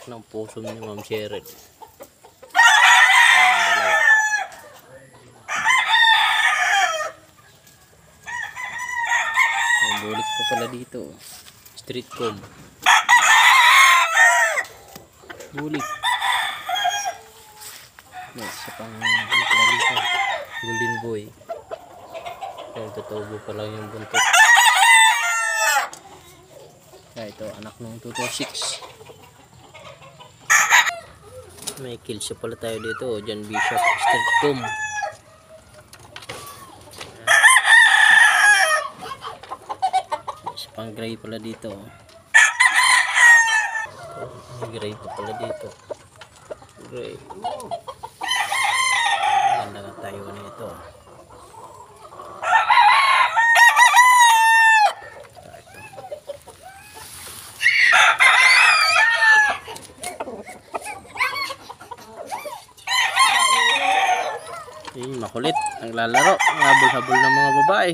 ng puso ni Ma'am Cheryl. May bulik pa pala dito. Street comb. Bulik. May isa pang bulik na dito. Golden boy. Kaya tutubo pa lang yung buntot. Kaya ito anak ng 226. May kills pala tayo dito. John Bishop Street comb. Isa pang gray pala dito. May gray pa pala dito. Gray. Ganda nga tayo nito. Makulit. Naglalaro. Habol-habol ng mga babae.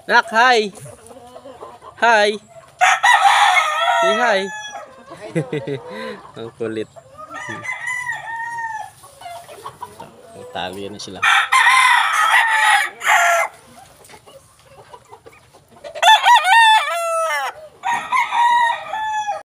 Nak, hi! Hi! Say hi! Ang kulit. Talo yan na sila.